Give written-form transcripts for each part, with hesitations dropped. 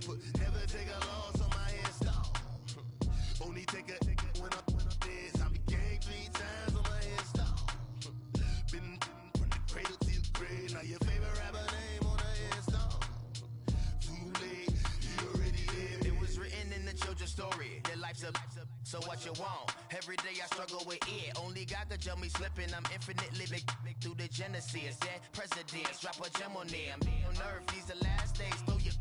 paper. Never take a loss on my install. Only take a when I'm dead. I be gang 3 times on my install. Been from the cradle to the grave. Now your favorite rapper name on the install. Too late, you already dead. It was written in the children's story. Their life's a so what you want? Every day I struggle with it. Only God could jump me slipping. I'm infinitely big through the genesis. Dead presidents, drop a gem on there. I'm on earth, these the last days. Throw your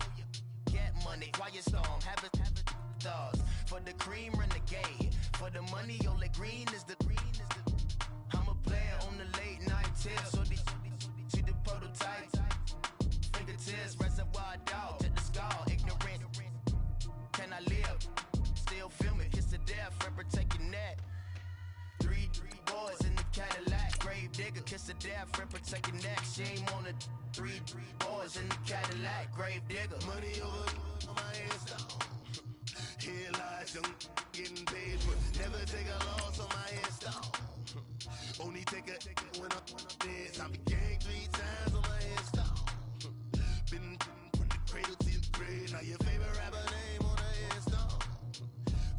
get money, quiet storm, have it thoughts. For the cream, renegade. For the money, only green is the I'm a player on the late night tip. So these see the prototype. Fingertips, reservoir dog, to the skull. Ignorant, can I live? Still feel me, kiss to death, friend protect your neck. Three boys in the Cadillac, grave digger, kiss to death, friend protect your neck. Shame on the three boys in the Cadillac, grave digger. Money over on my install. Here lies young getting paid, but never take a loss on my install. Only take a when I'm dead. I be gang 3 times on my install. Been from the cradle to the grave. Now your favorite rapper name on the install.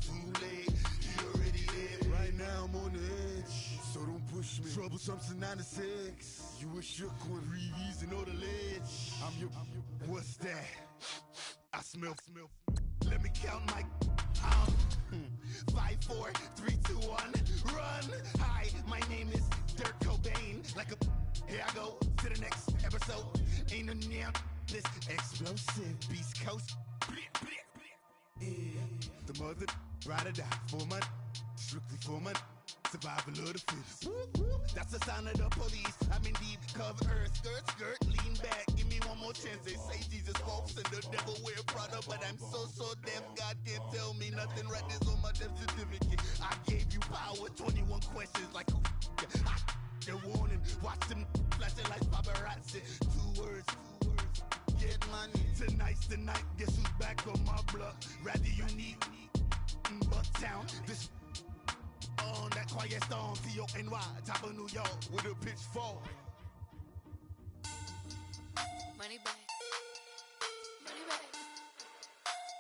Too late, you already dead. Right now I'm on the edge, so don't push me. Troublesome to 9 to 6. You a shook one, Reeves and all the ledge. I'm your, what's that? I smell. Let me count my 5, 4, 3, 2, 1, run. Hi, my name is Dirk Cobain. Like a, here I go to the next episode. Ain't no damn this explosive Beast Coast. Yeah. The mother ride or die for my strictly for my survival of the fittest. That's the sign of the police. I'm indeed cover earth, skirt, lean back. Give me one more chance. They say Jesus walks and the devil wear Prada, but I'm so deaf. God can't tell me nothing. Right this on my death certificate. I gave you power. 21 questions like who? The warning. Watch them flashing like paparazzi. 2 words. Get money. Tonight's the night. Guess who's back on my block? Rather unique. Bucktown. This. On that quiet storm, T-O-N-Y, top of New York, with a pitchfork. Money back. Money back.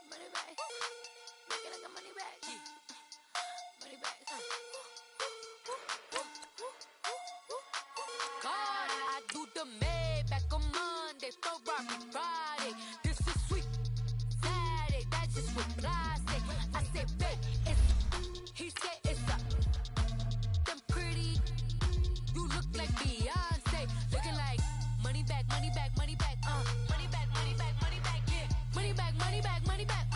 Money back. Make it like a money back. Money back. God, I do the Maybach on Monday, Ferrari Friday. This is sweet Saturday, that's just with plastic. I say, babe, it's, he said it's a. You look like Beyonce, looking like money back, money back, money back, money back, money back, money back, yeah, money back, money back, money back,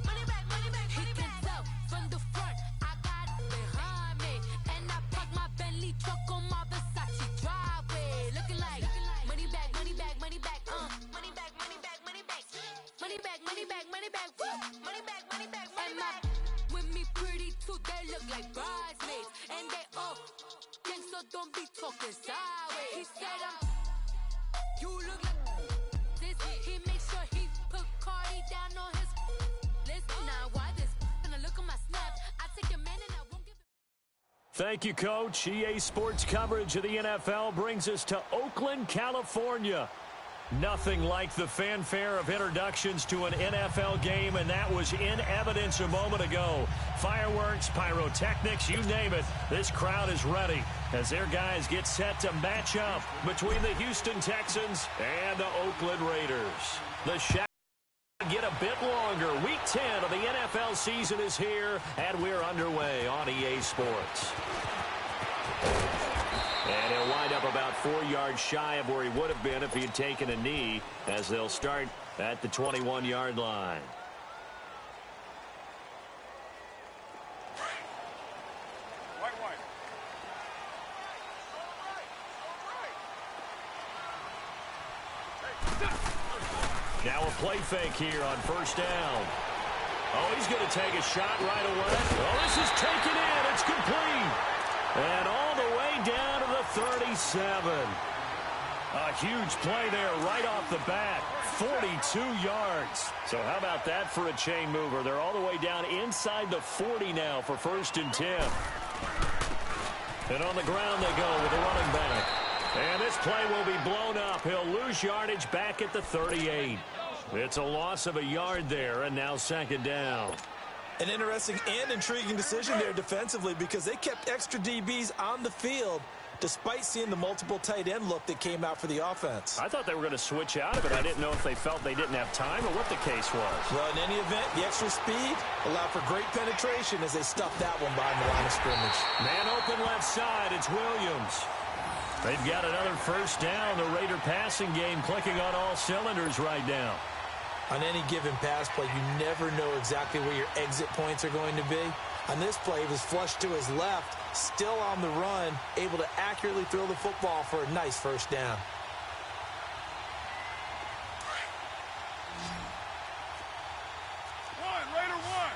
money back, money back. He can tell from the front, I got it behind me, and I park my Bentley truck on my Versace driveway, looking like money back, money back, money back, money back, money back, money back, money back, money back, money back, money back, money back, money back. With me pretty too, they look like bridesmaids, and they all. So don't be talking sideways. He said you look like this. He makes sure he put Cardi down on his list. Now why this? Gonna look at my snap. I take your man and I won't give it. Thank you, Coach. EA Sports coverage of the NFL brings us to Oakland, California. Nothing like the fanfare of introductions to an NFL game, and that was in evidence a moment ago. Fireworks, pyrotechnics, you name it. This crowd is ready as their guys get set to match up between the Houston Texans and the Oakland Raiders. The shot get a bit longer. Week 10 of the NFL season is here, and we're underway on EA Sports. And he'll wind up about 4 yards shy of where he would have been if he had taken a knee, as they'll start at the 21-yard line. Now a play fake here on first down. Oh, he's going to take a shot right away. Oh, this is taken in. It's complete. And all the way down to the 37. A huge play there right off the bat. 42 yards. So how about that for a chain mover? They're all the way down inside the 40 now for 1st and 10. And on the ground they go with the running back. And this play will be blown up. He'll lose yardage back at the 38. It's a loss of a yard there, and now second down. An interesting and intriguing decision there defensively because they kept extra DBs on the field despite seeing the multiple tight end look that came out for the offense. I thought they were going to switch out of it. I didn't know if they felt they didn't have time or what the case was. Well, in any event, the extra speed allowed for great penetration as they stuffed that one behind the line of scrimmage. Man open left side, it's Williams. They've got another first down. The Raider passing game clicking on all cylinders right now. On any given pass play, you never know exactly where your exit points are going to be. On this play, he was flushed to his left, still on the run, able to accurately throw the football for a nice first down. Raider one.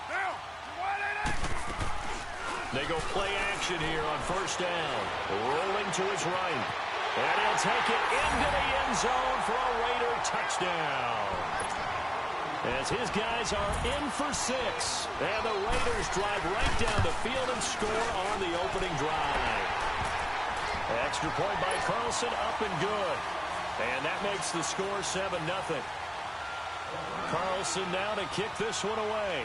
Now, They go play action here on first down. Rolling to his right. And he'll take it into the end zone for a Raider touchdown. As his guys are in for 6. And the Raiders drive right down the field and score on the opening drive. Extra point by Carlson, up and good. And that makes the score 7-0. Carlson now to kick this one away.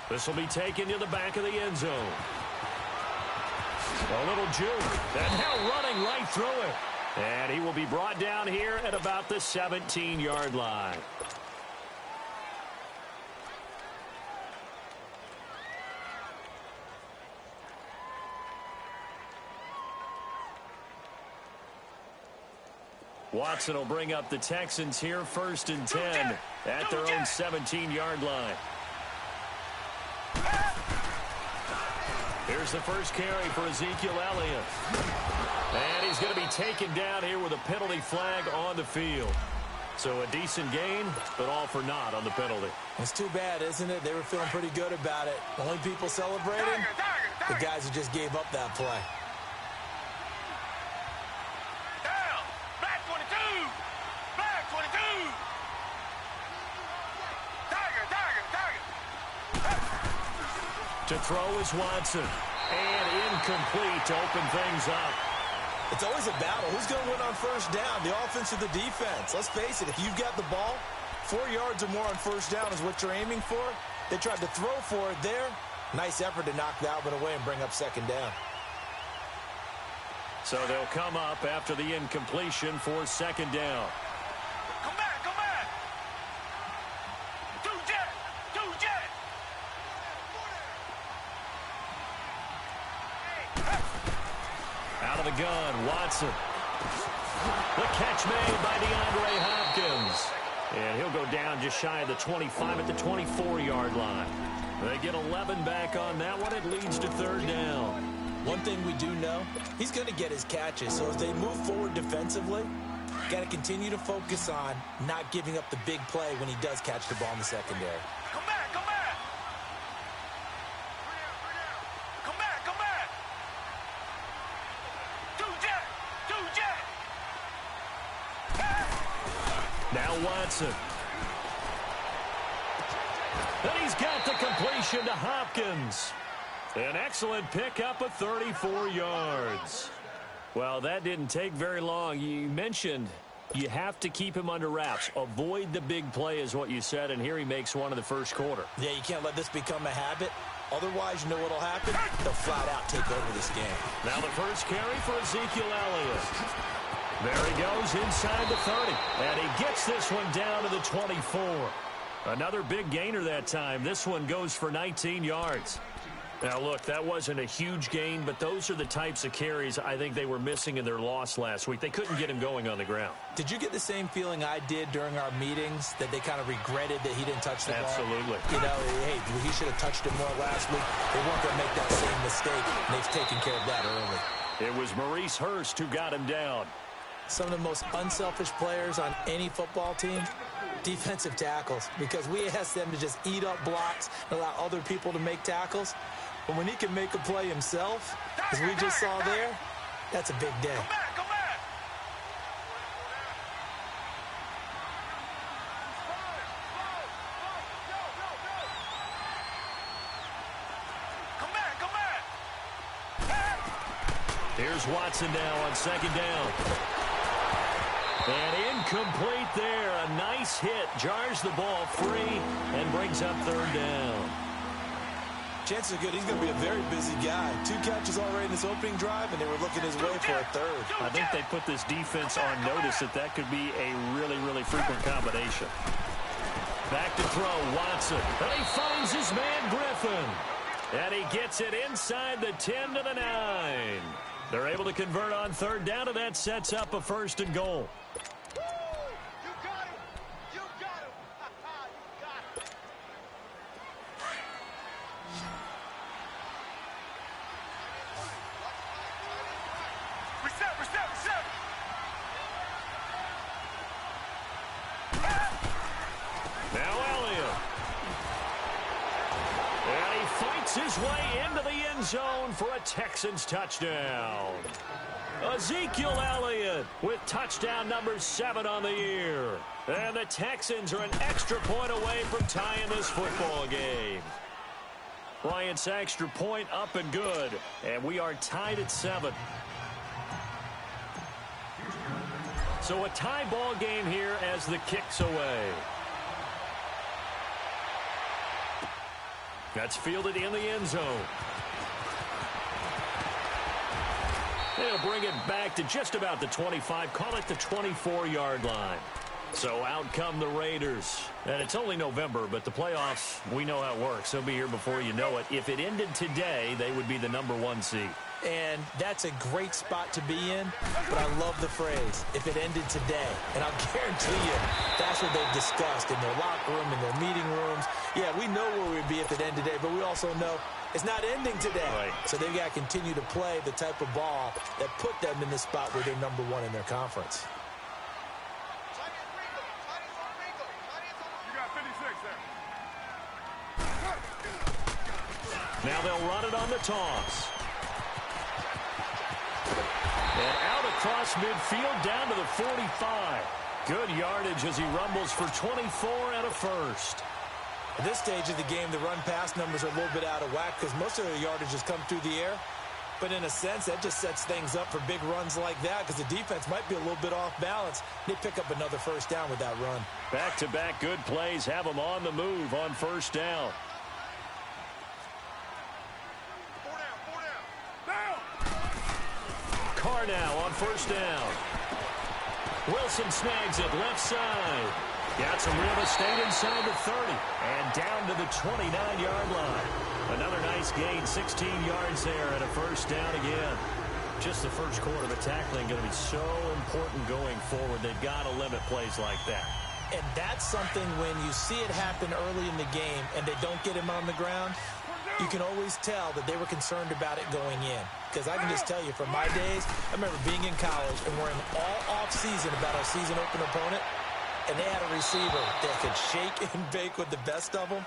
This will be taken to the back of the end zone. A little juke. And now running right through it. And he will be brought down here at about the 17-yard line. Watson will bring up the Texans here first and 10 at their own 17-yard line. Here's the first carry for Ezekiel Elliott. And he's going to be taken down here with a penalty flag on the field. So a decent gain, but all for naught on the penalty. It's too bad, isn't it? They were feeling pretty good about it. Only people celebrating, the guys who just gave up that play. Down. Black 22. Black 22. Tiger. To throw is Watson. And incomplete to open things up. It's always a battle. Who's going to win on first down, the offense or the defense? Let's face it, if you've got the ball, 4 yards or more on first down is what you're aiming for. They tried to throw for it there. Nice effort to knock that one away and bring up second down. So they'll come up after the incompletion for second down. Come back, come back. Two jet. Out of the gun, Watson. The catch made by DeAndre Hopkins. And he'll go down just shy of the 25 at the 24-yard line. They get 11 back on that one. It leads to third down. One thing we do know, he's going to get his catches. So as they move forward defensively, got to continue to focus on not giving up the big play when he does catch the ball in the secondary. Come back, come back. Come back, come back. Two jet. Now Watson. And he's got the completion to Hopkins. An excellent pickup of 34 yards. Well, that didn't take very long. You mentioned you have to keep him under wraps. Avoid the big play is what you said, and here he makes one in the first quarter. Yeah, you can't let this become a habit. Otherwise, you know what will happen? They'll flat out take over this game. Now the first carry for Ezekiel Elliott. There he goes inside the 30. And he gets this one down to the 24. Another big gainer that time. This one goes for 19 yards. Now, look, that wasn't a huge gain, but those are the types of carries I think they were missing in their loss last week. They couldn't get him going on the ground. Did you get the same feeling I did during our meetings, that they kind of regretted that he didn't touch the ball? Absolutely. You know, hey, he should have touched it more last week. They weren't going to make that same mistake, and they've taken care of that early. It was Maurice Hurst who got him down. Some of the most unselfish players on any football team, defensive tackles, because we ask them to just eat up blocks and allow other people to make tackles. But when he can make a play himself, as we just saw there, that's a big day. Come back, come back. Come back, come back. Here's Watson now on second down. And incomplete there. A nice hit. Jars the ball free and brings up third down. Chances are good he's going to be a very busy guy. 2 catches already in this opening drive, and they were looking his way for a third. I think they put this defense on notice that could be a really, really frequent combination. Back to throw, Watson. And he finds his man, Griffin. And he gets it inside the 10 to the 9. They're able to convert on third down, and that sets up a 1st and goal. You got him! You got him! You got him! Reset! Now Elliott. And he fights his way into the end zone for a Texans touchdown. Ezekiel Elliott with touchdown number 7 on the year. And the Texans are an extra point away from tying this football game. Bryant's extra point up and good. And we are tied at 7. So a tie ball game here as the kick's away. That's fielded in the end zone. They'll bring it back to just about the 25. Call it the 24-yard line. So out come the Raiders. And it's only November, but the playoffs, we know how it works. They'll be here before you know it. If it ended today, they would be the number 1 seed. And that's a great spot to be in, but I love the phrase, if it ended today. And I'll guarantee you, that's what they've discussed in their locker room, in their meeting rooms. Yeah, we know where we'd be if it ended today, but we also know it's not ending today. Right. So they've got to continue to play the type of ball that put them in the spot where they're number 1 in their conference. You got 56 there. Now they'll run it on the toss. And out across midfield down to the 45. Good yardage as he rumbles for 24 and a 1st. At this stage of the game, the run-pass numbers are a little bit out of whack because most of their yardage has come through the air. But in a sense, that just sets things up for big runs like that because the defense might be a little bit off balance. They pick up another 1st down with that run. Back-to-back good plays have them on the move on 1st down. Carr now on 1st down. Wilson snags it left side. Got some real estate inside the 30 and down to the 29-yard line. Another nice gain, 16 yards there and a 1st down again. Just the first quarter, the tackling going to be so important going forward. They've got to limit plays like that. And that's something when you see it happen early in the game and they don't get him on the ground, you can always tell that they were concerned about it going in. Because I can just tell you from my days, I remember being in college and worrying all off-season about our season-open opponent, and they had a receiver that could shake and bake with the best of them.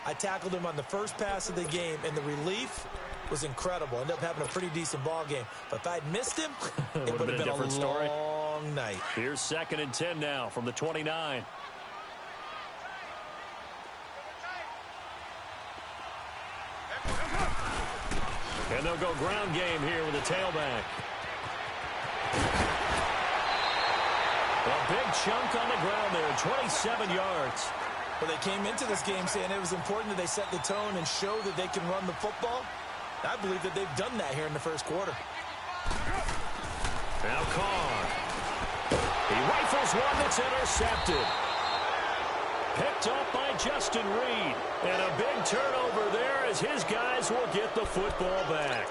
I tackled him on the first pass of the game, and the relief was incredible. Ended up having a pretty decent ball game. But if I'd missed him, it would have been a different story. Long night. Here's 2nd and 10 now from the 29. And they'll go ground game here with a tailback. A big chunk on the ground there, 27 yards. Well, they came into this game saying it was important that they set the tone and show that they can run the football. I believe that they've done that here in the first quarter. Now Carr. He rifles one that's intercepted. Picked up by Justin Reed. And a big turnover there as his guys will get the football back.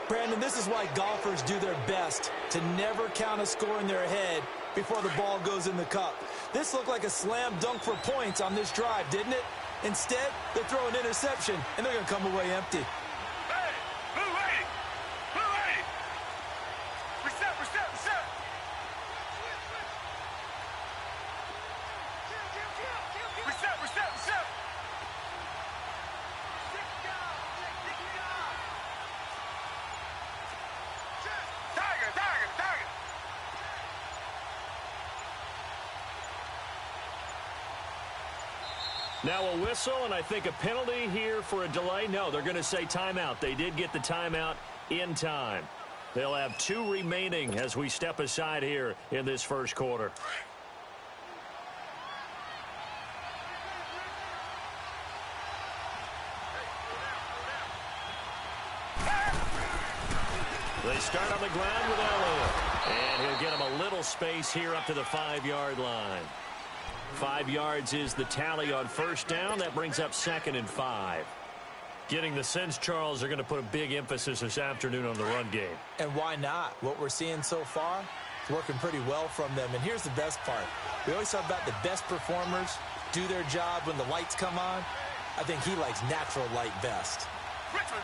Brandon, this is why golfers do their best to never count a score in their head before the ball goes in the cup. This looked like a slam dunk for points on this drive, didn't it? Instead, they throw an interception, and they're going to come away empty. Hey! Blue lady! Blue lady! Reset! Reset! Tiger! Now a whistle, and I think a penalty here for a delay. No, they're going to say timeout. They did get the timeout in time. They'll have 2 remaining as we step aside here in this first quarter. They start on the ground with Elliott. And he'll get him a little space here up to the 5-yard line. 5 yards is the tally on first down. That brings up 2nd and 5. Getting the sense, Charles, they're going to put a big emphasis this afternoon on the run game. And why not? What we're seeing so far is working pretty well from them. And here's the best part. We always talk about the best performers do their job when the lights come on. I think he likes natural light best. Richmond.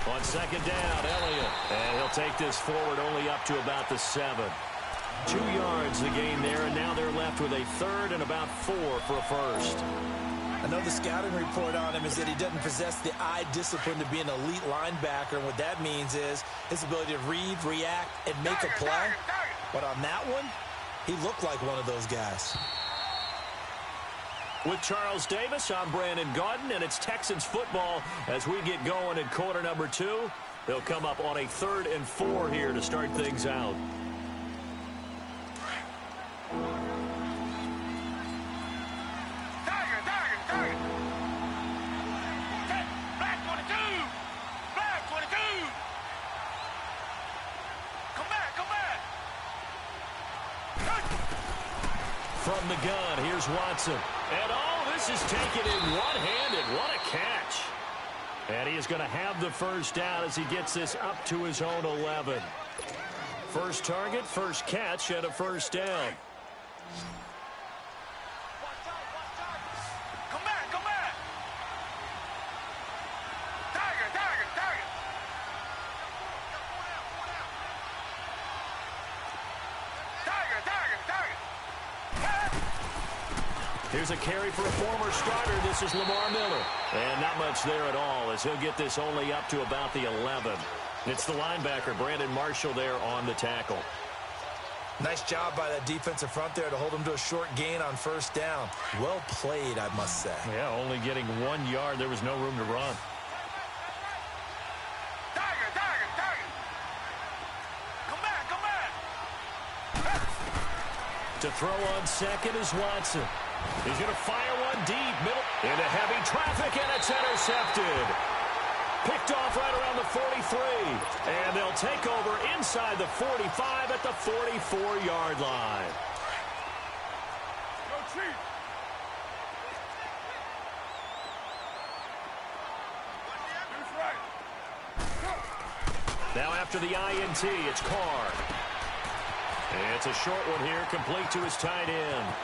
On 2nd down, Elliott. And he'll take this forward only up to about the 7. 2 yards the gain there, and now they're left with a 3rd and about 4 for a first. I know the scouting report on him is that he doesn't possess the eye discipline to be an elite linebacker, and what that means is his ability to read, react, and make a play. But on that one, he looked like one of those guys. With Charles Davis, I'm Brandon Gaudin, and it's Texans football as we get going in quarter number 2. They'll come up on a 3rd and 4 here to start things out. From the gun, here's Watson. And this is taken in one-handed. What a catch. And he is going to have the first down as he gets this up to his own 11. First target, first catch, and a first down. Come back. Target. Here's a carry for a former starter. This is Lamar Miller. And not much there at all as he'll get this only up to about the 11. It's the linebacker, Brandon Marshall, there on the tackle. Nice job by that defensive front there to hold him to a short gain on first down. Well played, I must say. Yeah, only getting 1 yard. There was no room to run. Target. Come back. To throw on second is Watson. He's going to fire one deep, middle, into heavy traffic, and it's intercepted. Picked off right around the 43. And they'll take over inside the 45 at the 44-yard line. Now after the INT, it's Carr. It's a short one here, complete to his tight end.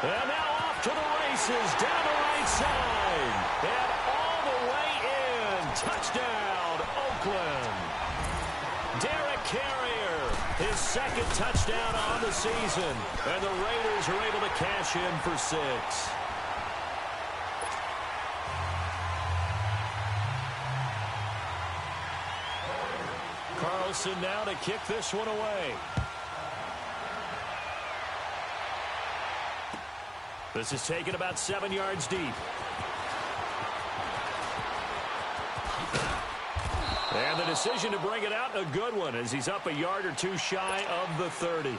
And now off to the races, down the right side. And all the way in. Touchdown, Oakland. Derek Carrier, his 2nd touchdown on the season. And the Raiders are able to cash in for 6. Carlson now to kick this one away. This is taken about 7 yards deep. And the decision to bring it out, a good one, as he's up a yard or 2 shy of the 30.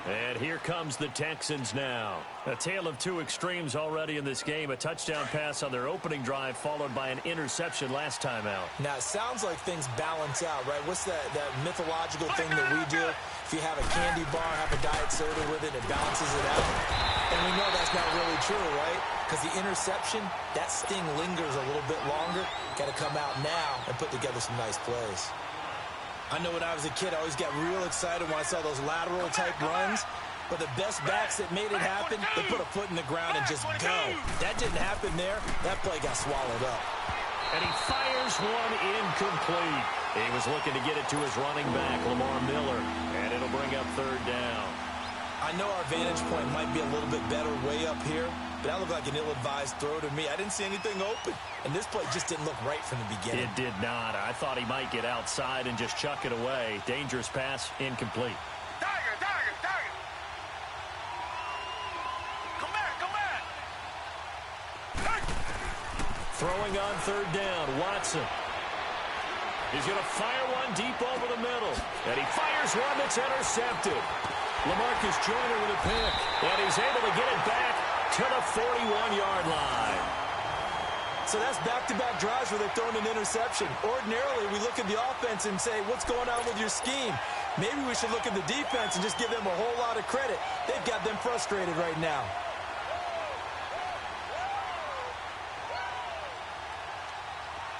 And here comes the Texans now. A tale of 2 extremes already in this game. A touchdown pass on their opening drive, followed by an interception last time out. Now, it sounds like things balance out, right? What's that mythological thing that we do? If you have a candy bar, have a diet soda with it, it balances it out. And we know that's not really true, right? Because the interception, that sting lingers a little bit longer. Got to come out now and put together some nice plays. I know when I was a kid, I always got real excited when I saw those lateral-type runs. But the best backs that made it happen, they put a foot in the ground and just go. That didn't happen there. That play got swallowed up. And he fires one incomplete. He was looking to get it to his running back, Lamar Miller. And it'll bring up 3rd down. I know our vantage point might be a little bit better way up here, but that looked like an ill-advised throw to me. I didn't see anything open, and this play just didn't look right from the beginning. It did not. I thought he might get outside and just chuck it away. Dangerous pass, incomplete. Target. Come back. Throwing on third down, Watson. He's going to fire one deep over the middle. And he fires one that's intercepted. LaMarcus Joyner with a pick. And he's able to get it back to the 41-yard line. So that's back-to-back drives where they've thrown an interception. Ordinarily, we look at the offense and say, what's going on with your scheme? Maybe we should look at the defense and just give them a whole lot of credit. They've got them frustrated right now.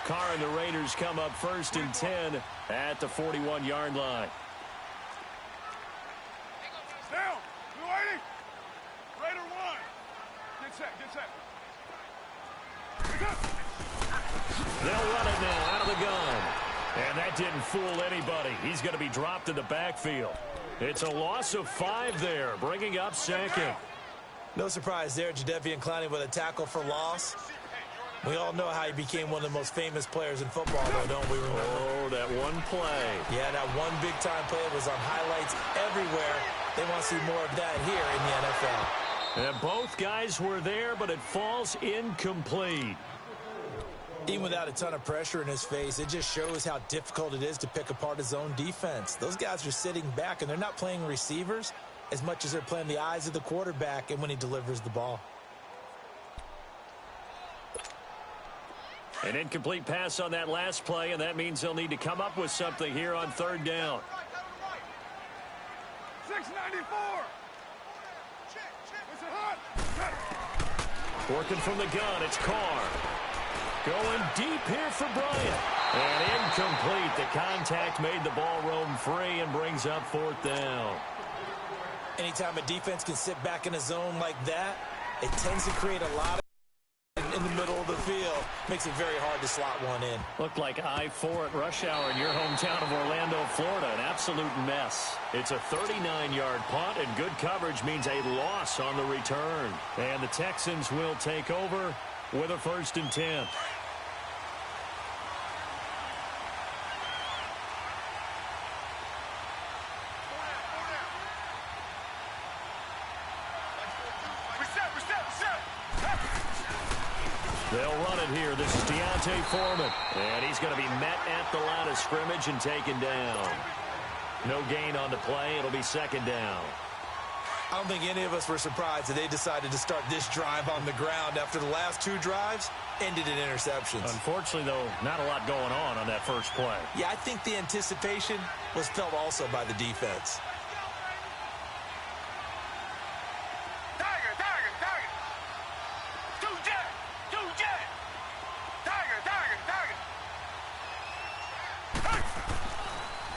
Carr and the Raiders come up 1st and 10 at the 41-yard line. Down. You waiting? Raider 1. Get set. Get set. They'll run it now out of the gun. And that didn't fool anybody. He's going to be dropped in the backfield. It's a loss of 5 there, bringing up 2nd. No surprise there, Jadeveon Clowney with a tackle for loss. We all know how he became one of the most famous players in football, though, don't we remember? Oh, that one play. Yeah, that one big-time play was on highlights everywhere. They want to see more of that here in the NFL. And both guys were there, but it falls incomplete. Even without a ton of pressure in his face, it just shows how difficult it is to pick apart his own defense. Those guys are sitting back, and they're not playing receivers as much as they're playing the eyes of the quarterback and when he delivers the ball. An incomplete pass on that last play, and that means they'll need to come up with something here on 3rd down. 694. Is it hot? Working from the gun, it's Carr. Going deep here for Bryant. And incomplete. The contact made the ball roam free and brings up 4th down. Anytime a defense can sit back in a zone like that, it tends to create a lot of in the middle of the field. Makes it very hard to slot one in. Looked like I-4 at rush hour in your hometown of Orlando, Florida. An absolute mess. It's a 39-yard punt, and good coverage means a loss on the return. And the Texans will take over with a 1st and 10. They'll run it here. This is Deontay Foreman. And he's going to be met at the line of scrimmage and taken down. No gain on the play. It'll be 2nd down. I don't think any of us were surprised that they decided to start this drive on the ground after the last 2 drives ended in interceptions. Unfortunately, though, not a lot going on that first play. Yeah, I think the anticipation was felt also by the defense.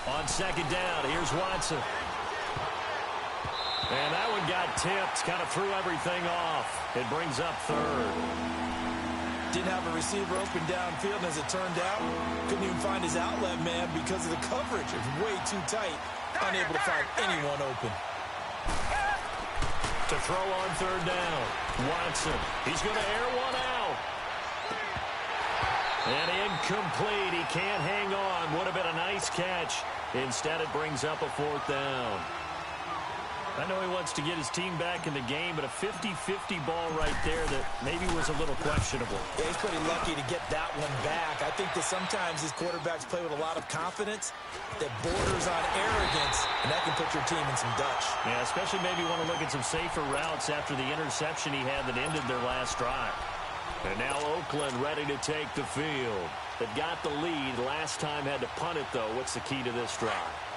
On 2nd down, here's Watson. And that one got tipped, kind of threw everything off. It brings up 3rd. Didn't have a receiver open downfield, and as it turned out, couldn't even find his outlet man because of the coverage. It was way too tight, unable to find anyone open. To throw on 3rd down, Watson. He's going to air one out. And incomplete. He can't hang on. Would have been a nice catch. Instead, it brings up a 4th down. I know he wants to get his team back in the game, but a 50-50 ball right there that maybe was a little questionable. Yeah, he's pretty lucky to get that one back. I think that sometimes these quarterbacks play with a lot of confidence that borders on arrogance, and that can put your team in some Dutch. Yeah, especially maybe want to look at some safer routes after the interception he had that ended their last drive. And now Oakland ready to take the field. They've got the lead. Last time had to punt it, though. What's the key to this drive?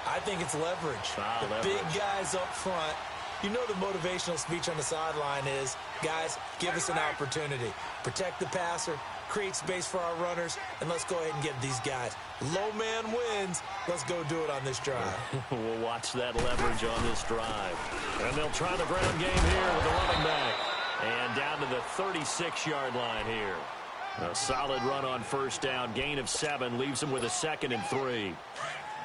I think it's leverage. The big guys up front. You know the motivational speech on the sideline is, guys, give us an opportunity. Protect the passer, create space for our runners, and let's go ahead and get these guys. Low man wins. Let's go do it on this drive. We'll watch that leverage on this drive. And they'll try the ground game here with the running back. And down to the 36-yard line here. A solid run on 1st down. Gain of 7 leaves them with a 2nd and 3.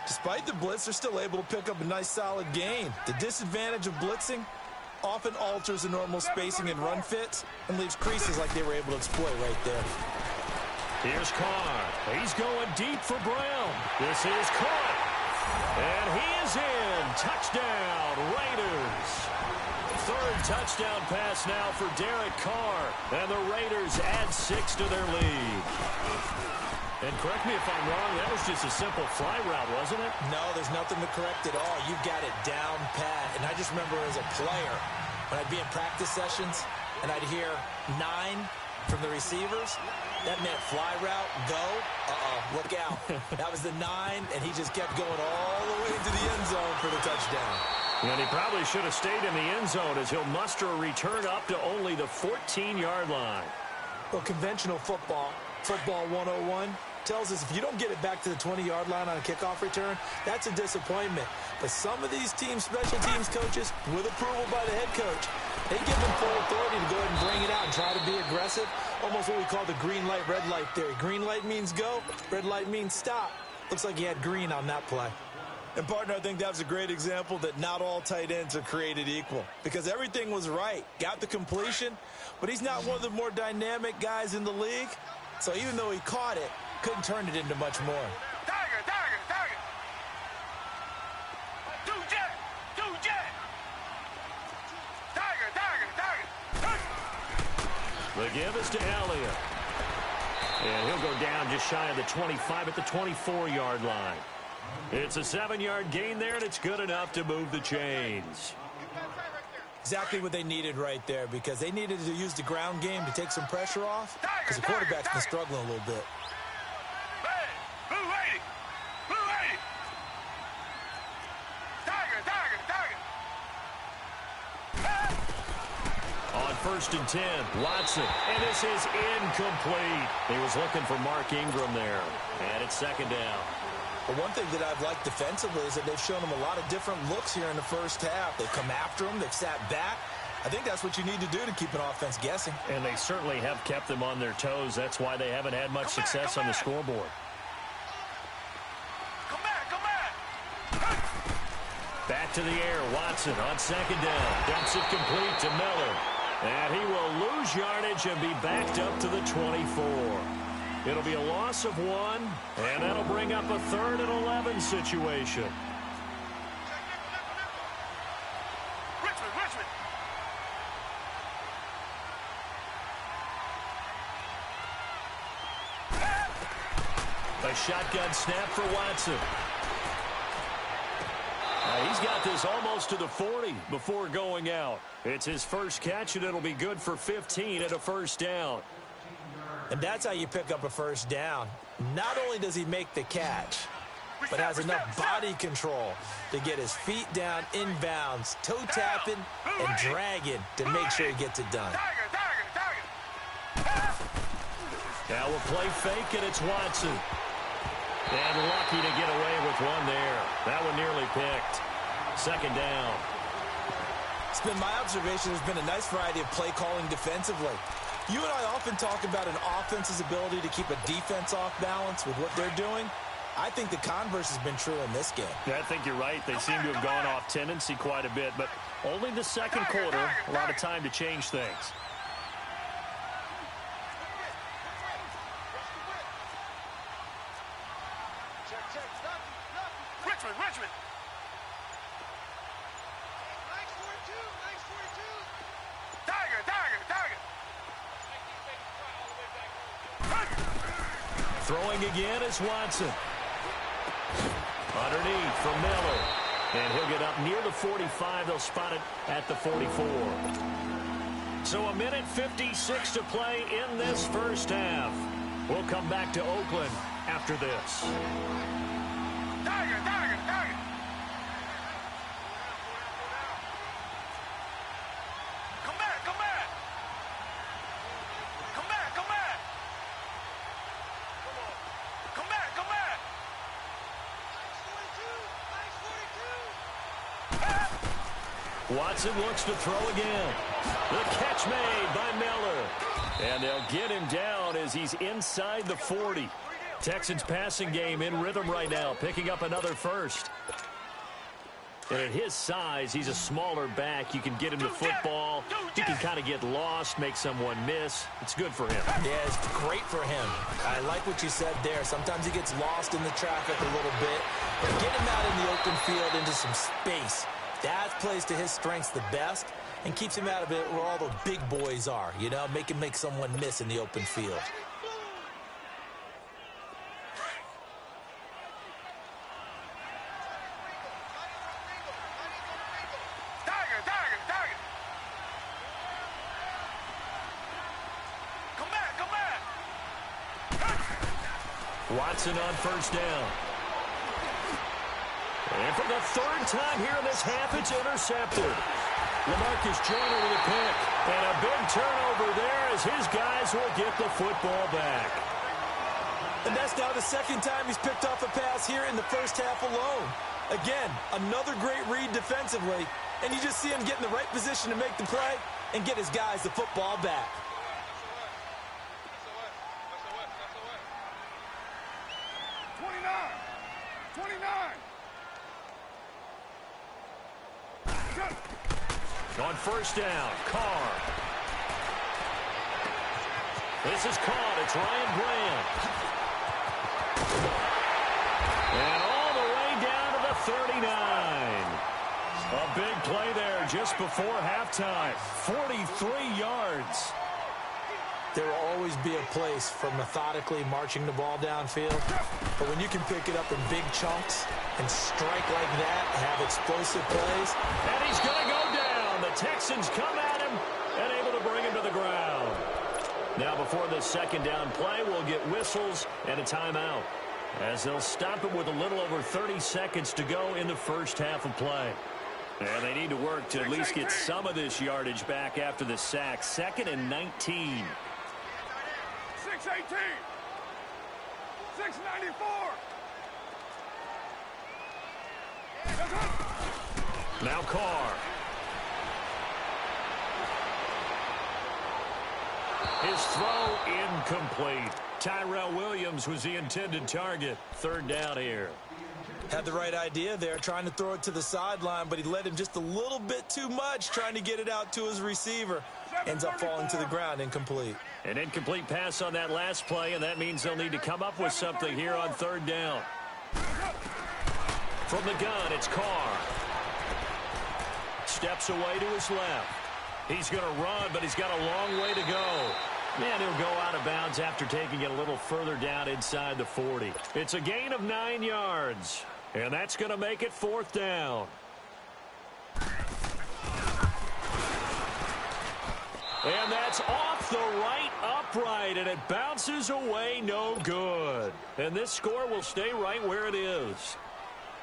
Despite the blitz, they're still able to pick up a nice, solid gain. The disadvantage of blitzing often alters the normal spacing and run fits and leaves creases like they were able to exploit right there. Here's Carr. He's going deep for Brown. This is caught. And he is in. Touchdown, Raiders. third touchdown pass now for Derek Carr. And the Raiders add 6 to their lead. And correct me if I'm wrong, that was just a simple fly route, wasn't it? No, there's nothing to correct at all. You got it down pat. And I just remember as a player, when I'd be in practice sessions and I'd hear 9 from the receivers, that meant fly route, go, look out. That was the 9, and he just kept going all the way to the end zone for the touchdown. And he probably should have stayed in the end zone as he'll muster a return up to only the 14-yard line. Well, conventional football 101, tells us if you don't get it back to the 20-yard line on a kickoff return, that's a disappointment. But some of these teams, special teams coaches, with approval by the head coach, they give them full authority to go ahead and bring it out and try to be aggressive. Almost what we call the green light, red light theory. Green light means go, red light means stop. Looks like he had green on that play. And, partner, I think that was a great example that not all tight ends are created equal because everything was right. Got the completion, but he's not one of the more dynamic guys in the league. So even though he caught it, couldn't turn it into much more. Tiger! Two jet! Tiger! The give is to Elliott. And he'll go down just shy of the 25 at the 24-yard line. It's a 7-yard gain there, and it's good enough to move the chains. Exactly what they needed right there because they needed to use the ground game to take some pressure off because the quarterback's been struggling a little bit. Blue 80! Tiger! On 1st and 10, Watson, and this is incomplete. He was looking for Mark Ingram there, and it's 2nd down. But one thing that I've liked defensively is that they've shown him a lot of different looks here in the first half. They've come after him. They've sat back. I think that's what you need to do to keep an offense guessing. And they certainly have kept them on their toes. That's why they haven't had much success on the scoreboard. Come back! Back to the air. Watson on 2nd down. Dumps it complete to Miller. And he will lose yardage and be backed up to the 24. It'll be a loss of 1, and that'll bring up a 3rd and 11 situation. Richmond! A shotgun snap for Watson. He's got this almost to the 40 before going out. It's his first catch, and it'll be good for 15 at a 1st down. And that's how you pick up a 1st down. Not only does he make the catch, but has enough body control to get his feet down inbounds, toe tapping and dragging to make sure he gets it done. Now we'll play fake, and it's Watson. And lucky to get away with one there. That one nearly picked. 2nd down. It's been my observation there's been a nice variety of play calling defensively. You and I often talk about an offense's ability to keep a defense off balance with what they're doing. I think the converse has been true in this game. Yeah, I think you're right. They seem to have gone off tendency quite a bit, but only the 2nd quarter, a lot of time to change things. Richmond! Throwing again is Watson. Underneath from Miller. And he'll get up near the 45. They'll spot it at the 44. So a minute 56 to play in this first half. We'll come back to Oakland after this. Tiger! Watson looks to throw again. The catch made by Miller. And they'll get him down as he's inside the 40. Texans passing game in rhythm right now, picking up another 1st. And at his size, he's a smaller back. You can get him the football. He can kind of get lost, make someone miss. It's good for him. Yeah, it's great for him. I like what you said there. Sometimes he gets lost in the traffic a little bit. But get him out in the open field into some space. That plays to his strengths the best. and keeps him out of it where all the big boys are, you know, make someone miss in the open field. Watson on first down. And for the third time here in this half, it's intercepted. LaMarcus Joyner with a pick. And a big turnover there as his guys will get the football back. And that's now the second time he's picked off a pass here in the first half alone. Again, another great read defensively. And you just see him get in the right position to make the play and get his guys the football back. On first down, Carr. This is caught. It's Ryan Grant. And all the way down to the 39. A big play there just before halftime. 43 yards. There will always be a place for methodically marching the ball downfield. But when you can pick it up in big chunks and strike like that, have explosive plays. And he's going to go down. The Texans come at him and able to bring him to the ground. Now before this second down play, we'll get whistles and a timeout, as they'll stop it with a little over 30 seconds to go in the first half of play. And they need to work to at least get some of this yardage back after the sack. 2nd and 19. 618. 694. Now Carr. His throw incomplete. Tyrell Williams was the intended target. Third down here. Had the right idea there, trying to throw it to the sideline, but he led him just a little bit too much, trying to get it out to his receiver. Ends up falling to the ground, incomplete. An incomplete pass on that last play, and that means they'll need to come up with something here on third down. From the gun, it's Carr. Steps away to his left. He's going to run, but he's got a long way to go. And he'll go out of bounds after taking it a little further down inside the 40. It's a gain of 9 yards, and that's going to make it fourth down. And that's off the right upright, and it bounces away no good. And this score will stay right where it is.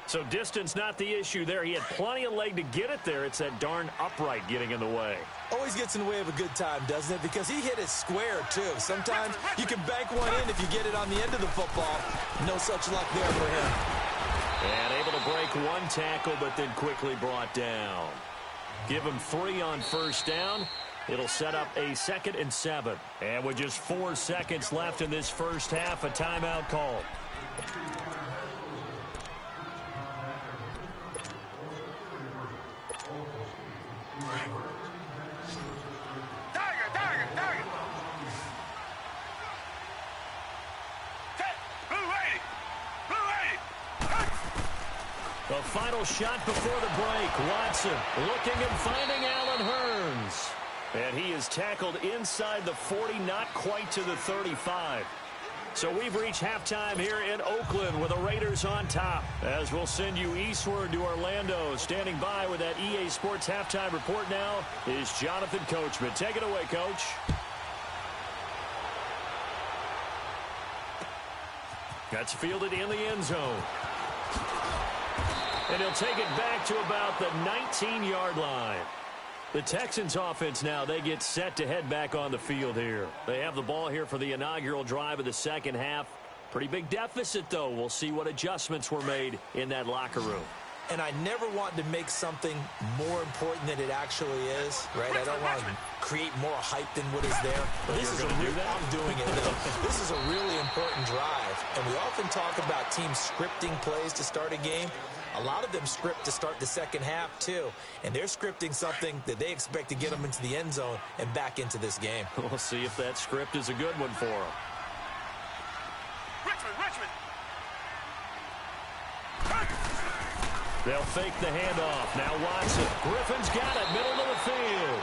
So distance not the issue there. He had plenty of leg to get it there. It's that darn upright getting in the way. Always gets in the way of a good time, doesn't it? Because he hit it square, too. Sometimes you can bank one in if you get it on the end of the football. No such luck there for him. And able to break one tackle, but then quickly brought down. Give him 3 on first down. It'll set up a 2nd and 7. And with just 4 seconds left in this first half, a timeout call. The final shot before the break. Watson looking and finding Allen Hurns. And he is tackled inside the 40, not quite to the 35. So we've reached halftime here in Oakland with the Raiders on top. As we'll send you eastward to Orlando. Standing by with that EA Sports halftime report now is Jonathan Coachman. Take it away, Coach. That's fielded in the end zone. And he'll take it back to about the 19-yard line. The Texans offense now, they get set to head back on the field here. They have the ball here for the inaugural drive of the second half. Pretty big deficit, though. We'll see what adjustments were made in that locker room. And I never want to make something more important than it actually is, right? I don't want to create more hype than what is there. But this is I'm doing it, though. This is a really important drive. And we often talk about teams scripting plays to start a game. A lot of them script to start the second half, too. And they're scripting something that they expect to get them into the end zone and back into this game. We'll see if that script is a good one for them. They'll fake the handoff. Now Watson. Griffin's got it. Middle of the field.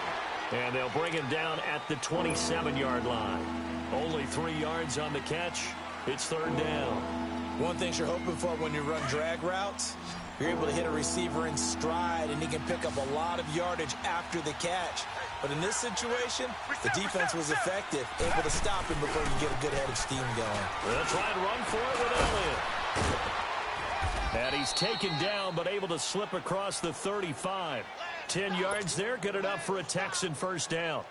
And they'll bring him down at the 27-yard line. Only 3 yards on the catch. It's third down. One thing you're hoping for when you run drag routes, you're able to hit a receiver in stride, and he can pick up a lot of yardage after the catch. But in this situation, the defense was effective, able to stop him before you get a good head of steam going. They'll try and run for it with Elliott. And he's taken down, but able to slip across the 35. 10 yards there, good enough for a Texan first down.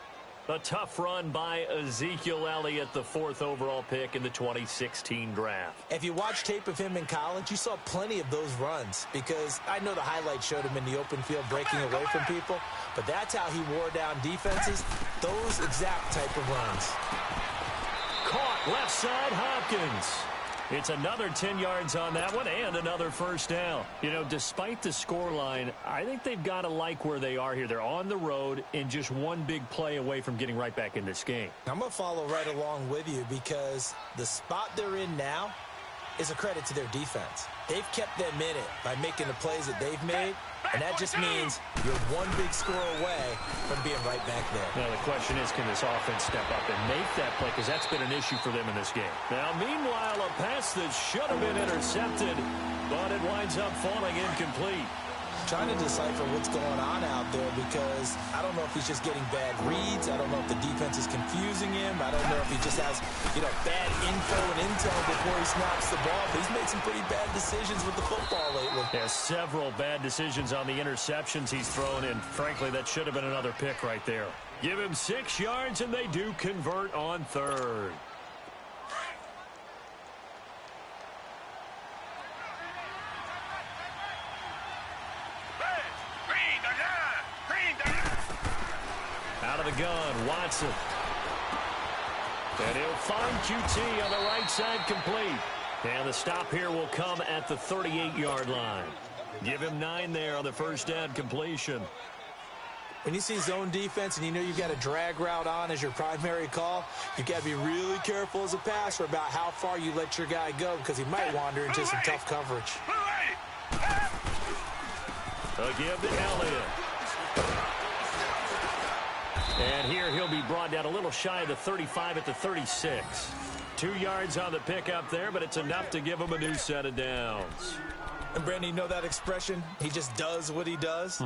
A tough run by Ezekiel Elliott, the 4th overall pick in the 2016 draft. If you watch tape of him in college, you saw plenty of those runs, because I know the highlights showed him in the open field breaking away from people, but that's how he wore down defenses, those exact type of runs. Caught left side, Hopkins. It's another 10 yards on that one and another first down. You know, despite the scoreline, I think they've got to like where they are here. They're on the road and just one big play away from getting right back in this game. I'm going to follow right along with you, because the spot they're in now is a credit to their defense. They've kept them in it by making the plays that they've made, and that just means you're one big score away from being right back there. Now, the question is, can this offense step up and make that play? Because that's been an issue for them in this game. Now, meanwhile, a pass that should have been intercepted, but it winds up falling incomplete. Trying to decipher what's going on out there, because I don't know if he's just getting bad reads. I don't know if the defense is confusing him. I don't know if he just has, bad info and intel before he snaps the ball. But he's made some pretty bad decisions with the football lately. Yeah, several bad decisions on the interceptions he's thrown in. Frankly, that should have been another pick right there. Give him 6 yards, and they do convert on third. Out of the gun, Watson. And he'll find QT on the right side, complete. And the stop here will come at the 38-yard line. Give him 9 there on the first down completion. When you see zone defense and you know you've got a drag route on as your primary call, you've got to be really careful as a passer about how far you let your guy go, because he might wander into some tough coverage. They'll give to Elliott. And here he'll be brought down a little shy of the 35 at the 36. 2 yards on the pickup there, but it's enough to give him a new set of downs. And, Brandon, you know that expression? He just does what he does?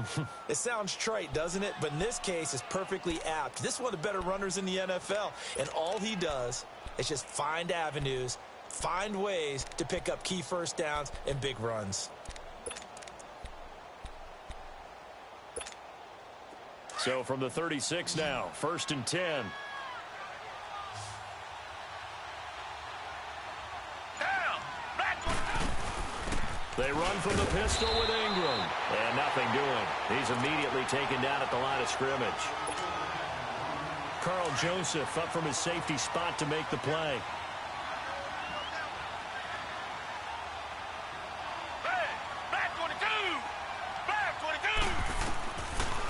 It sounds trite, doesn't it? But in this case, it's perfectly apt. This is one of the better runners in the NFL, and all he does is just find avenues, find ways to pick up key first downs and big runs. So from the 36 now, 1st and 10. They run from the pistol with Ingram. And nothing doing. He's immediately taken down at the line of scrimmage. Carl Joseph up from his safety spot to make the play.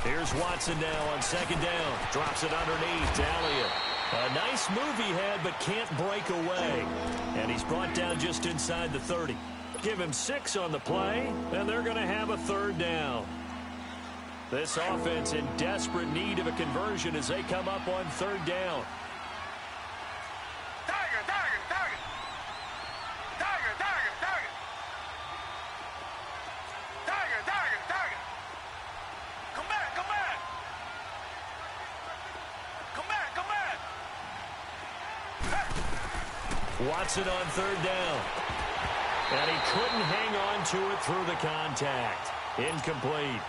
Here's Watson now on 2nd down. Drops it underneath to Elliott. A nice move he had, but can't break away. And he's brought down just inside the 30. Give him 6 on the play, and they're going to have a 3rd down. This offense in desperate need of a conversion as they come up on 3rd down. Watson on 3rd down. And he couldn't hang on to it through the contact. Incomplete.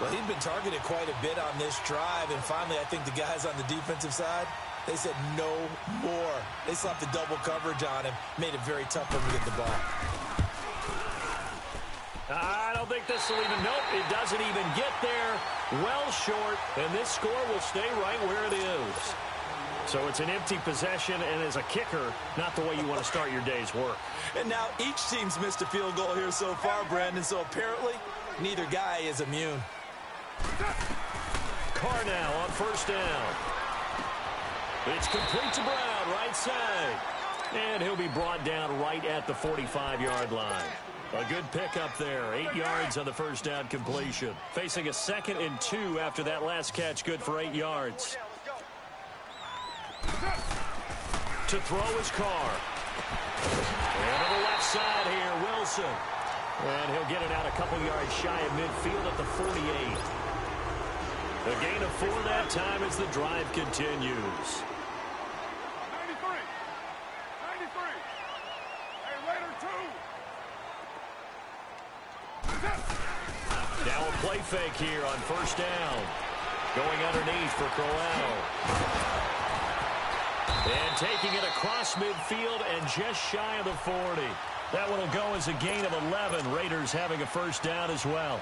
Well, he'd been targeted quite a bit on this drive, and finally I think the guys on the defensive side, they said no more. They slapped the double coverage on him, made it very tough for him to get the ball. I don't think this will even, nope, it doesn't even get there. Well short, and this score will stay right where it is. So it's an empty possession, and as a kicker, not the way you want to start your day's work. And now each team's missed a field goal here so far, Brandon, so apparently neither guy is immune. Carr now on 1st down. It's complete to Brown, right side. And he'll be brought down right at the 45-yard line. A good pickup there. 8 yards on the first down completion. Facing a 2nd and 2 after that last catch, good for 8 yards. To throw his Carr. And to the left side here, Wilson. And he'll get it out a couple yards shy of midfield at the 48. A gain of 4 that time as the drive continues. 93. 93. Hey, Raider 2. Now a play fake here on first down. Going underneath for Crowell. And taking it across midfield and just shy of the 40. That one will go as a gain of 11. Raiders having a first down as well.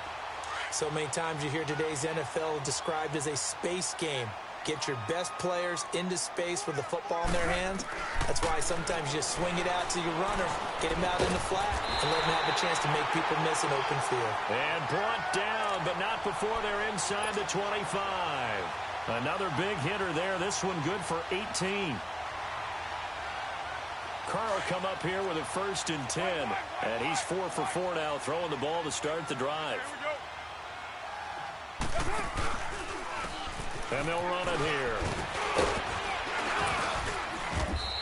So many times you hear today's NFL described as a space game. Get your best players into space with the football in their hands. That's why sometimes you just swing it out to your runner, get him out in the flat, and let him have a chance to make people miss an open field. And brought down, but not before they're inside the 25. Another big hitter there. This one good for 18. Carr will come up here with a 1st and 10. And he's 4 for 4 now, throwing the ball to start the drive. And they'll run it here.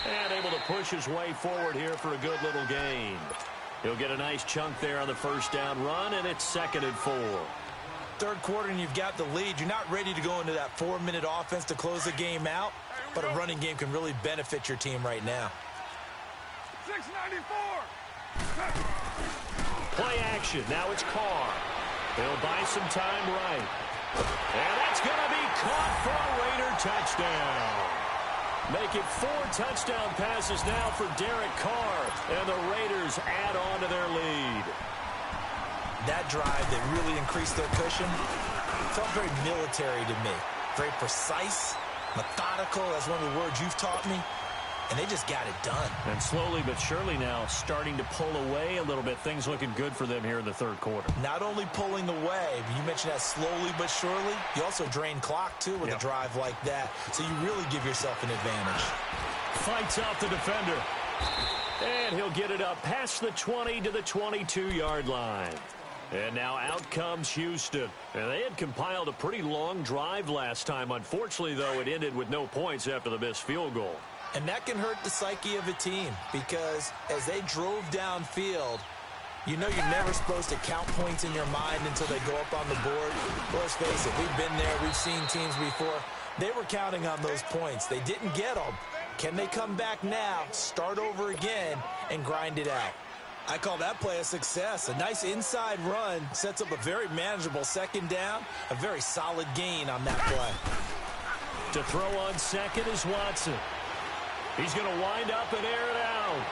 And able to push his way forward here for a good little gain. He'll get a nice chunk there on the first down run, and it's 2nd and 4. Third quarter and you've got the lead. You're not ready to go into that 4-minute offense to close the game out, but a running game can really benefit your team right now. 694. Play action. Now it's Carr. He'll buy some time right. And that's going to be caught for a Raider touchdown. Make it 4 touchdown passes now for Derek Carr. And the Raiders add on to their lead. That drive that really increased their cushion felt very military to me. Very precise, methodical. That's one of the words you've taught me. And they just got it done. And slowly but surely now starting to pull away a little bit. Things looking good for them here in the third quarter. Not only pulling away, but you mentioned that slowly but surely. You also drain clock, too, with a drive like that. So you really give yourself an advantage. Fights out the defender. And he'll get it up past the 20 to the 22-yard line. And now out comes Houston. And they had compiled a pretty long drive last time. Unfortunately, though, it ended with no points after the missed field goal. And that can hurt the psyche of a team because as they drove downfield, you know you're never supposed to count points in your mind until they go up on the board. Well, let's face it, we've been there, we've seen teams before. They were counting on those points. They didn't get them. Can they come back now, start over again, and grind it out? I call that play a success. A nice inside run sets up a very manageable 2nd down, a very solid gain on that play. To throw on 2nd is Watson. He's going to wind up and air it out.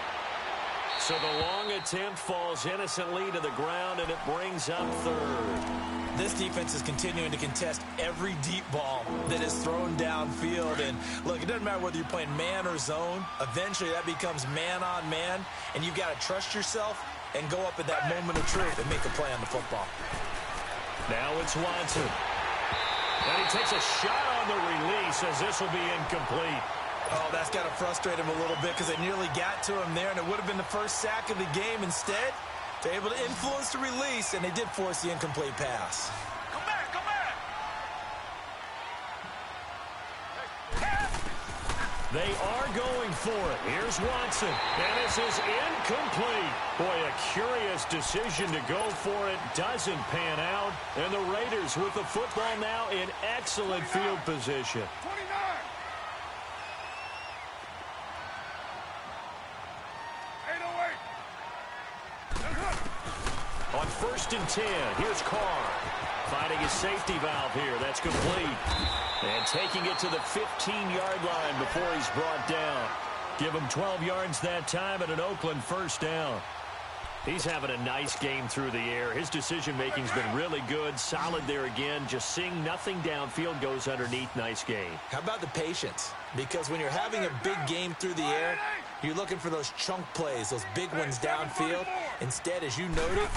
So the long attempt falls innocently to the ground, and it brings up 3rd. This defense is continuing to contest every deep ball that is thrown downfield. And, look, it doesn't matter whether you're playing man or zone. Eventually, that becomes man-on-man, and you've got to trust yourself and go up at that moment of truth and make a play on the football. Now it's Watson. And he takes a shot on the release as this will be incomplete. Oh, that's got to frustrate him a little bit because they nearly got to him there, and it would have been the first sack of the game. Instead, they're able to influence the release, and they did force the incomplete pass. Come back, come back. They are going for it. Here's Watson, and this is incomplete. Boy, a curious decision to go for it. Doesn't pan out, and the Raiders with the football now in excellent field position. 29. On 1st and 10, here's Carr. Finding his safety valve here. That's complete. And taking it to the 15-yard line before he's brought down. Give him 12 yards that time and an Oakland first down. He's having a nice game through the air. His decision-making's been really good. Solid there again. Just seeing nothing downfield goes underneath. Nice game. How about the patience? Because when you're having a big game through the air, you're looking for those chunk plays, those big ones downfield. Instead, as you noted,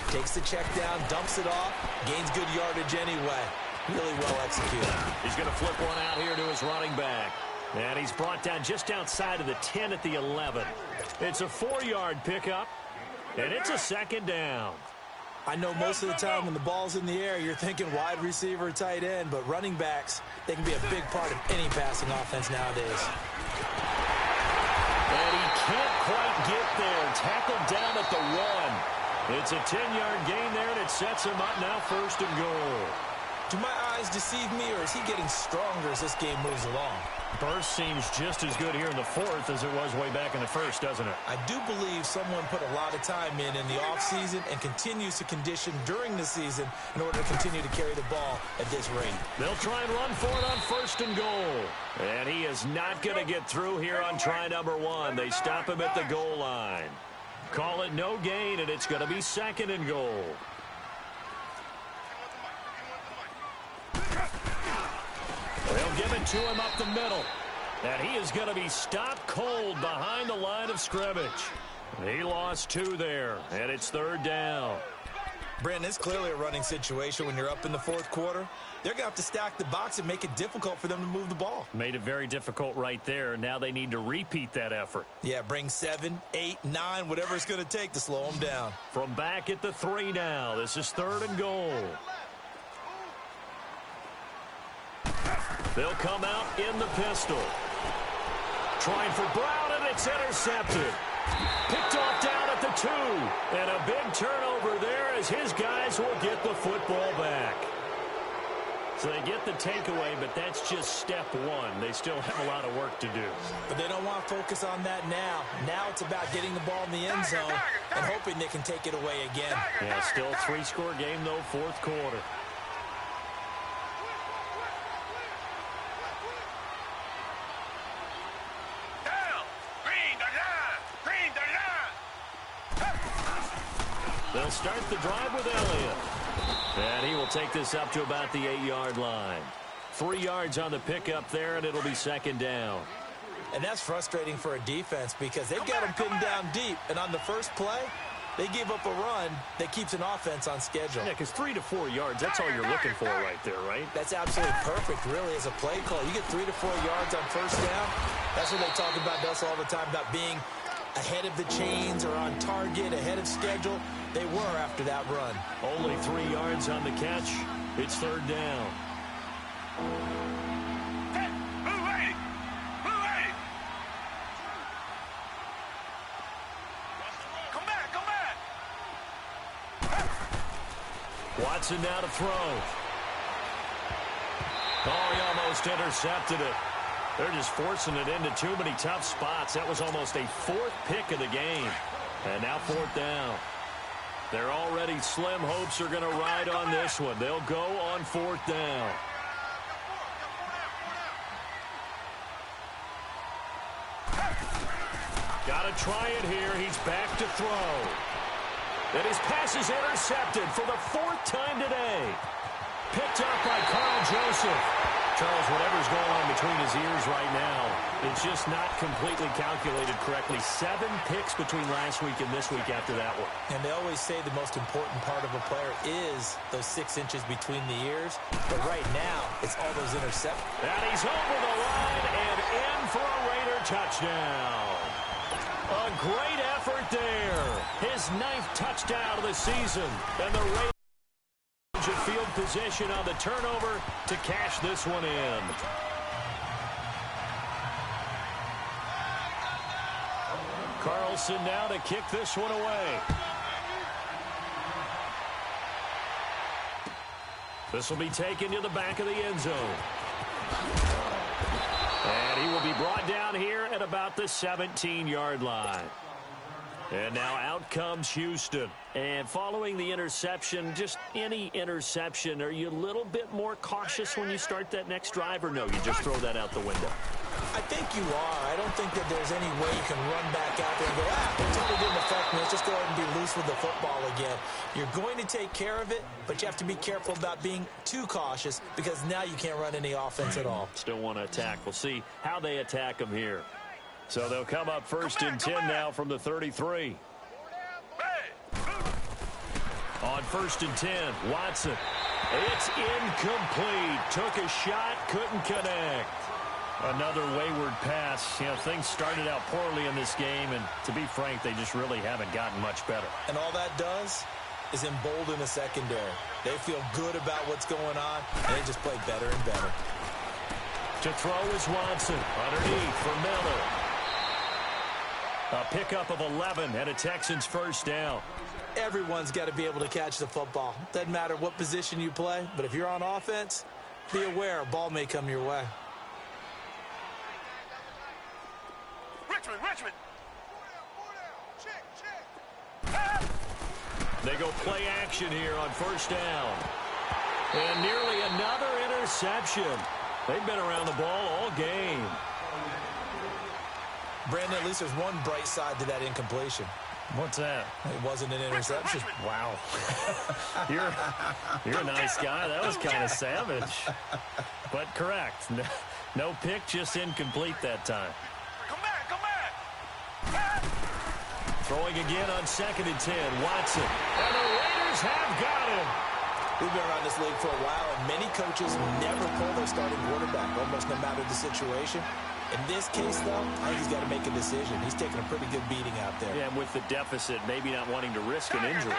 takes the check down, dumps it off, gains good yardage anyway. Really well executed. He's going to flip one out here to his running back. And he's brought down just outside of the 10 at the 11. It's a 4-yard pickup. And it's a second down. I know most of the time when the ball's in the air, you're thinking wide receiver, tight end, but running backs, they can be a big part of any passing offense nowadays. And he can't quite get there. Tackled down at the 1. It's a 10-yard gain there, and it sets him up now 1st and goal. Do my eyes deceive me, or is he getting stronger as this game moves along? Burst seems just as good here in the 4th as it was way back in the 1st, doesn't it? I do believe someone put a lot of time in the offseason and continues to condition during the season in order to continue to carry the ball at this rate. They'll try and run for it on 1st and goal. And he is not going to get through here on try number 1. They stop him at the goal line. Call it no gain, and it's going to be 2nd and goal. They'll give it to him up the middle. And he is going to be stopped cold behind the line of scrimmage. He lost 2 there, and it's 3rd down. Brandon, it's clearly a running situation when you're up in the 4th quarter. They're going to have to stack the box and make it difficult for them to move the ball. Made it very difficult right there. Now they need to repeat that effort. Yeah, bring 7, 8, 9, whatever it's going to take to slow them down. From back at the 3 now. This is 3rd and goal. They'll come out in the pistol. Trying for Brown, and it's intercepted. Picked off down at the 2. And a big turnover there as his guys will get the football back. So they get the takeaway, but that's just step 1. They still have a lot of work to do. But they don't want to focus on that now. Now it's about getting the ball in the end zone and hoping they can take it away again. Yeah, still a 3-score game, though, 4th quarter. They'll start the drive with Elliott. And he will take this up to about the 8-yard line. 3 yards on the pickup there, and it'll be 2nd down. And that's frustrating for a defense because they've got them pinned down deep. And on the first play, they give up a run that keeps an offense on schedule. Yeah, because 3 to 4 yards, that's all you're looking for right there, right? That's absolutely perfect, really, as a play call. You get 3 to 4 yards on 1st down. That's what they talk about us all the time, about being ahead of the chains or on target, ahead of schedule. They were after that run. Only 3 yards on the catch. It's 3rd down. Come back. Watson now to throw. Oh, he almost intercepted it. They're just forcing it into too many tough spots. That was almost a 4th pick of the game. And now 4th down. Their already slim hopes are going to ride on this one. They'll go on 4th down. Got to try it here. He's back to throw. And his pass is intercepted for the 4th time today. Picked up by Carl Joseph. Charles, whatever's going on between his ears right now, it's just not completely calculated correctly. 7 picks between last week and this week after that one. And they always say the most important part of a player is those 6 inches between the ears. But right now, it's all those interceptions. And he's over the line and in for a Raider touchdown. A great effort there. His 9th touchdown of the season. And the Raiders of field position on the turnover to cash this one in. Carlson now to kick this one away. This will be taken to the back of the end zone. And he will be brought down here at about the 17-yard line. And now out comes Houston. And following the interception, just any interception, are you a little bit more cautious when you start that next drive, or no, you just throw that out the window? I think you are. I don't think that there's any way you can run back out there and go, it totally didn't affect me. Let's just go ahead and be loose with the football again. You're going to take care of it, but you have to be careful about being too cautious because now you can't run any offense at all. Still want to attack. We'll see how they attack them here. So they'll come up 1st and 10 now from the 33. On 1st and 10, Watson. It's incomplete. Took a shot, couldn't connect. Another wayward pass You know, things started out poorly in this game, and to be frank, they just really haven't gotten much better. And all that does is embolden the secondary. They feel good about what's going on, and they just play better and better. To throw is Watson. Underneath for Miller. A pickup of 11 and a Texans first down. Everyone's got to be able to catch the football. Doesn't matter what position you play, but if you're on offense, be aware a ball may come your way. Richmond. They go play action here on first down. And nearly another interception. They've been around the ball all game. Brandon, at least there's one bright side to that incompletion. What's that? It wasn't an interception. Wow. You're a nice guy. That was kind of savage. But correct. No pick, just incomplete that time. Come back. Throwing again on 2nd and 10. Watson. And the Raiders have got him. We've been around this league for a while, and many coaches never pull their starting quarterback, almost no matter the situation. In this case, though, I think he's got to make a decision. He's taking a pretty good beating out there. Yeah, and with the deficit, maybe not wanting to risk an injury.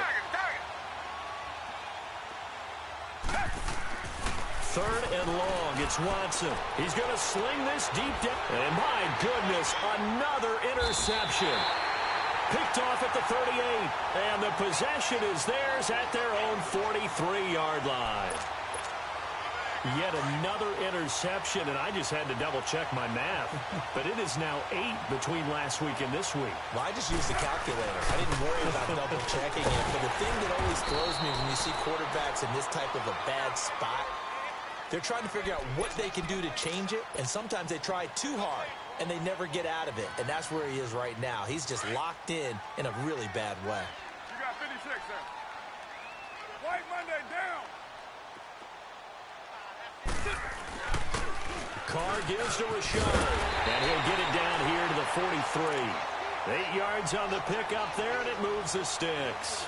3rd and long. It's Watson. He's going to sling this deep down. And my goodness, another interception. Picked off at the 38. And the possession is theirs at their own 43-yard line. Yet another interception, and I just had to double-check my math. But it is now 8 between last week and this week. Well, I just used the calculator. I didn't worry about double-checking it. But the thing that always throws me when you see quarterbacks in this type of a bad spot, they're trying to figure out what they can do to change it, and sometimes they try too hard, and they never get out of it. And that's where he is right now. He's just locked in a really bad way. You got 56 there. White Monday down. Carr gives to Rashad, and he'll get it down here to the 43. 8 yards on the pickup there, and it moves the sticks.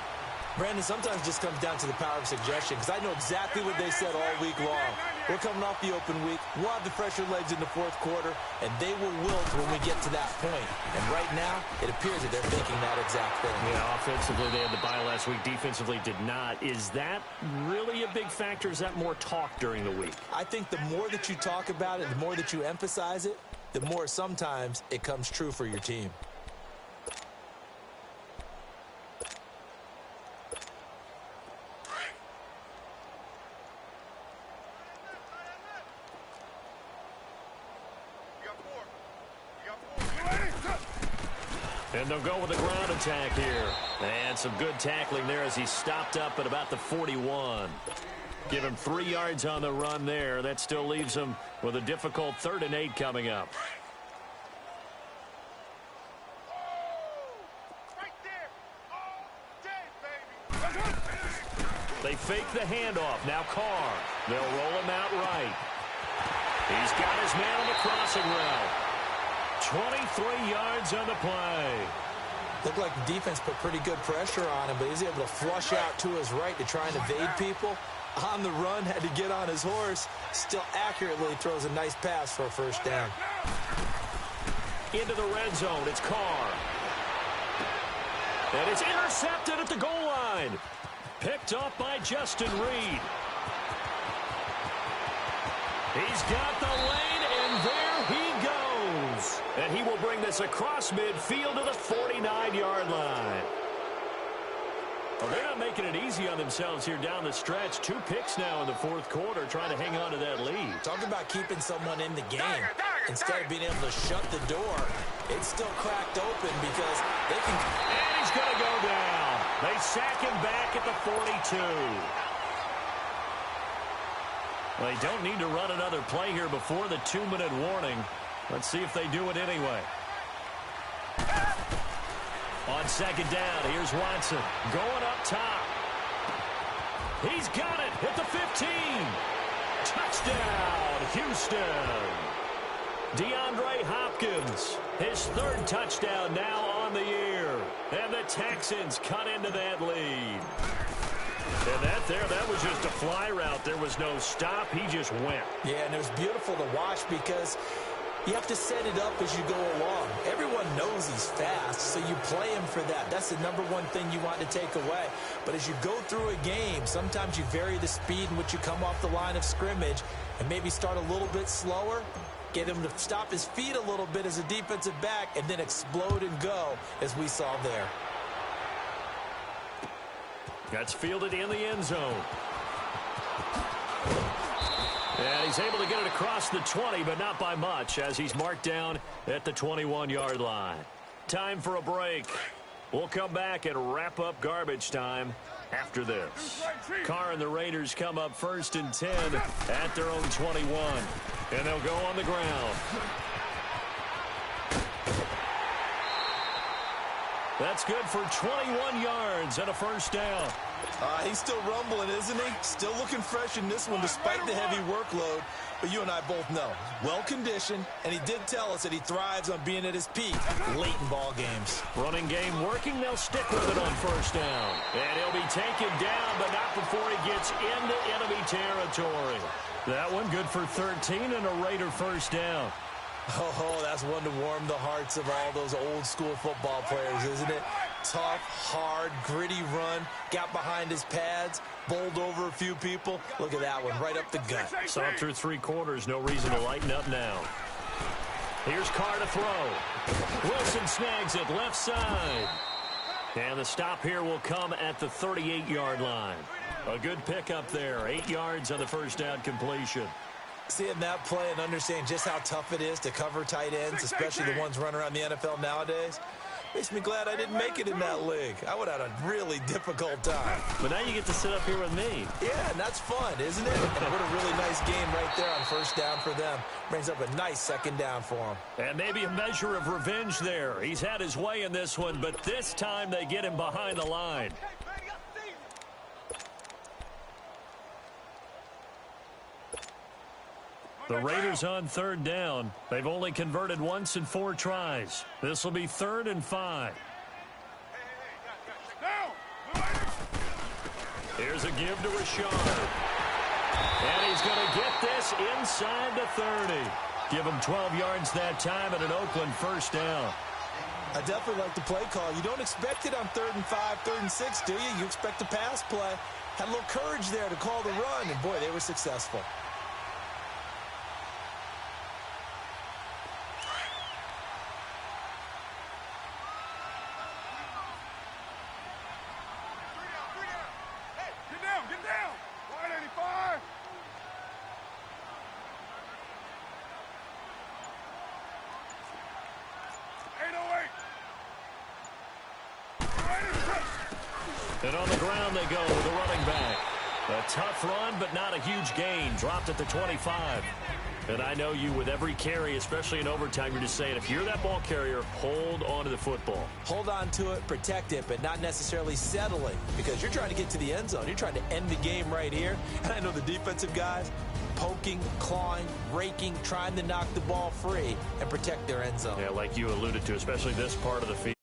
Brandon, sometimes it just comes down to the power of suggestion, because I know exactly what they said all week long. We're coming off the open week. We'll have the fresher legs in the 4th quarter, and they will wilt when we get to that point. And right now, it appears that they're thinking that exact thing. Yeah, offensively, they had the bye last week. Defensively, did not. Is that really a big factor? Is that more talk during the week? I think the more that you talk about it, the more that you emphasize it, the more sometimes it comes true for your team. And they'll go with the ground attack here. And some good tackling there as he stopped up at about the 41. Give him 3 yards on the run there. That still leaves him with a difficult 3rd and 8 coming up. They fake the handoff. Now Carr. They'll roll him out right. He's got his man on the crossing route. 23 yards on the play. Looked like the defense put pretty good pressure on him, but he's able to flush out to his right to try and evade people. On the run, had to get on his horse. Still accurately throws a nice pass for a first down. Into the red zone. It's Carr. And it's intercepted at the goal line. Picked up by Justin Reed. He's got the lane, and there he goes. And he will bring this across midfield to the 49-yard line. Well, they're not making it easy on themselves here down the stretch. 2 picks now in the 4th quarter, trying to hang on to that lead. Talk about keeping someone in the game. Instead of being able to shut the door, it's still cracked open because they can... And he's going to go down. They sack him back at the 42. Well, they don't need to run another play here before the 2-minute warning. Let's see if they do it anyway. On 2nd down, here's Watson going up top. He's got it at the 15. Touchdown, Houston. DeAndre Hopkins, his 3rd touchdown now on the year. And the Texans cut into that lead. And that was just a fly route. There was no stop. He just went. Yeah, and it was beautiful to watch because You have to set it up as you go along. Everyone knows he's fast, so you play him for that. That's the number one thing you want to take away. But as you go through a game, sometimes you vary the speed in which you come off the line of scrimmage and maybe start a little bit slower, get him to stop his feet a little bit as a defensive back, and then explode and go, as we saw there. That's fielded in the end zone. And he's able to get it across the 20, but not by much, as he's marked down at the 21-yard line. Time for a break. We'll come back and wrap up garbage time after this. Carr and the Raiders come up 1st and 10 at their own 21. And they'll go on the ground. That's good for 21 yards and a first down. He's still rumbling, isn't he? Still looking fresh in this one despite the heavy workload. But you and I both know, well-conditioned, and he did tell us that he thrives on being at his peak late in ball games. Running game working. They'll stick with it on first down. And he'll be taken down, but not before he gets into enemy territory. That one good for 13 and a Raider first down. Oh, that's one to warm the hearts of all those old-school football players, isn't it? Tough, hard, gritty run, got behind his pads, bowled over a few people. Look at that one, right up the gut. Saw through 3 quarters, no reason to lighten up now. Here's Carr to throw. Wilson snags it left side. And the stop here will come at the 38-yard line. A good pickup there, 8 yards on the first down completion. Seeing that play and understanding just how tough it is to cover tight ends, especially the ones running around the NFL nowadays, makes me glad I didn't make it in that league. I would have had a really difficult time. But now you get to sit up here with me. Yeah, and that's fun, isn't it? And what a really nice game right there on first down for them. Brings up a nice second down for them. And maybe a measure of revenge there. He's had his way in this one, but this time they get him behind the line. The Raiders on 3rd down. They've only converted once in 4 tries. This will be 3rd and 5. Here's a give to Rashard. And he's going to get this inside the 30. Give him 12 yards that time and an Oakland first down. I definitely like the play call. You don't expect it on 3rd and 5, 3rd and 6, do you? You expect a pass play. Had a little courage there to call the run, and boy, they were successful. And on the ground they go with the running back. A tough run, but not a huge gain. Dropped at the 25. And I know you, with every carry, especially in overtime, you're just saying, if you're that ball carrier, hold on to the football. Hold on to it, protect it, but not necessarily settling, because you're trying to get to the end zone. You're trying to end the game right here. And I know the defensive guys poking, clawing, raking, trying to knock the ball free and protect their end zone. Yeah, like you alluded to, especially this part of the field.